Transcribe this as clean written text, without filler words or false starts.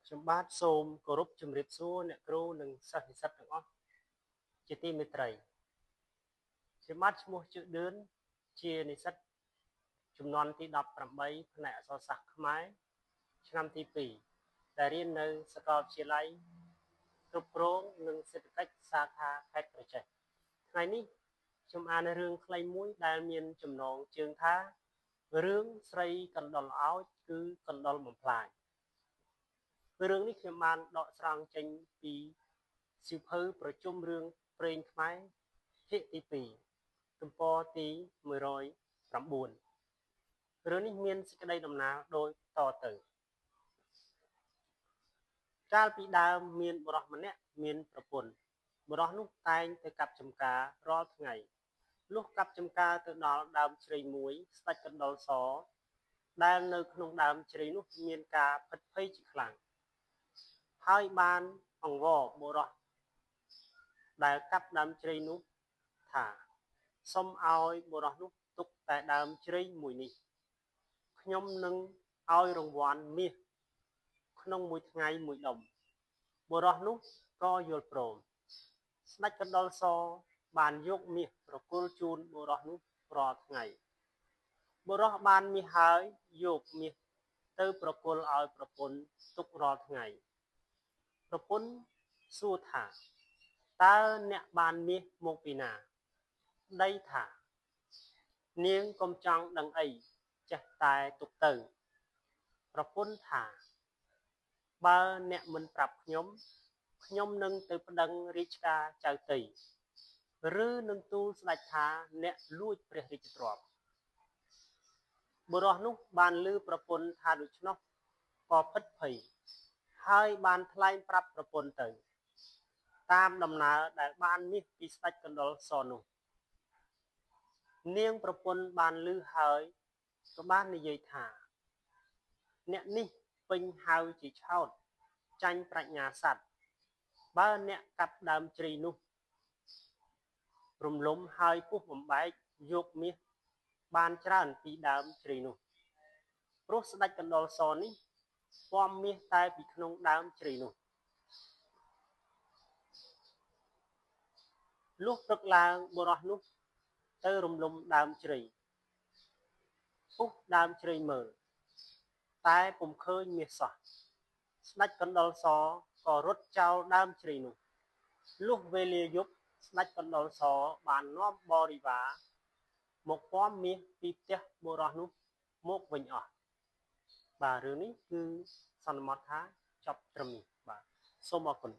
ខ្ញុំបាទសូមគោរពជំរាបសួរអ្នកគ្រូនិងសិស្សនិស្សិតទាំងអស់ជាទីមេត្រីខ្ញុំបាទឈ្មោះជឿនឌឿនជានិស្សិតចំនួនទី18ផ្នែកអក្សរសាស្ត្រខ្មែរឆ្នាំទី2ដែលរៀននៅសាកលវិទ្យាល័យគ្រប់គ្រងនិងសេដ្ឋកិច្ចសាខាខេត្តក្រចេះថ្ងៃនេះខ្ញុំអានរឿងខ្លីមួយដែលមានចំណងជើងថារឿងស្រីកណ្ដុរអោចគឺកណ្ដុរបំផ្លាញរឿងនេះខ្ញុំបានដកស្រង់ចេញពីសៀវភៅប្រជុំរឿងព្រេងខ្មែរភាគទី2ទំព័រទី109រឿងនេះមានសេចក្តីដំណាលដូចតទៅកាលពីដើមមានបុរសម្នាក់មានប្រពន្ធបុរសនោះតែងទៅកាប់ចម្ការរាល់ថ្ងៃលុះកាប់ចម្ការទៅដល់ដើមជ្រៃមួយស្ដេចកណ្ដុរសដែលនៅក្នុងដើមជ្រៃនោះមានការភិតភ័យជាខ្លាំងហើយបានអង្វរបុរសដែលកាប់ដើមជ្រៃនោះថាសូមឲ្យបុរសនោះទុកតែដើមជ្រៃមួយនេះខ្ញុំនឹងឲ្យរង្វាន់មាសក្នុងមួយថ្ងៃមួយដុំបុរសនោះក៏យល់ព្រមស្ដេចកណ្ដុរសបានយកមាសប្រគល់ជូនបុរសនោះរាល់ថ្ងៃបុរសបានមាសហើយយកមាសទៅប្រគល់ឲ្យប្រពន្ធទុករាល់ថ្ងៃប្រពន្ធសួរថាតើអ្នកបានមាសមកពីណាប្តីថានាងកុំចង់ដឹងអីចេះតែទុកទៅប្រពន្ធថាបើអ្នកមិនប្រាប់ខ្ញុំនឹងទៅប្តឹងរាជការចៅទៃឬនឹងទូលស្ដេចថាអ្នកលួចព្រះរាជទ្រព្យបុរសនោះបានឮប្រពន្ធថាដូច្នោះក៏ភិតភ័យហើយបានថ្លែងប្រាប់ប្រពន្ធទៅតាមដំណើរដែលបានមាសពីស្ដេចកណ្ដុរសនោះនាងប្រពន្ធបានឮហើយក៏បាននិយាយថាអ្នកនេះពេញហៅជាឆោតចាញ់ប្រាជ្ញាសត្វបើអ្នកកាប់ដើមជ្រៃនោះរំលំហើយពុះបំបែកយកមាសបានច្រើនពីដើមជ្រៃនោះព្រោះស្ដេចកណ្ដុរសនេះពំមាសតែពីក្នុងដើមជ្រៃនោះលុះព្រឹកឡើងបុរសនោះទៅរំលំដើមជ្រៃពុះដើមជ្រៃមើលតែពុំឃើញមាសសោះស្ដេចកណ្ដុរសក៏រត់ចោលដើមជ្រៃនោះលុះវេលាយប់ស្ដេចកណ្ដុរសបាននាំបរិវារមកពំមាសពីផ្ទះបុរសនោះមកវិញអស់បាទរឿងនេះគឺសន្មតថាចប់ត្រឹមនេះបាទសូមអរគុណ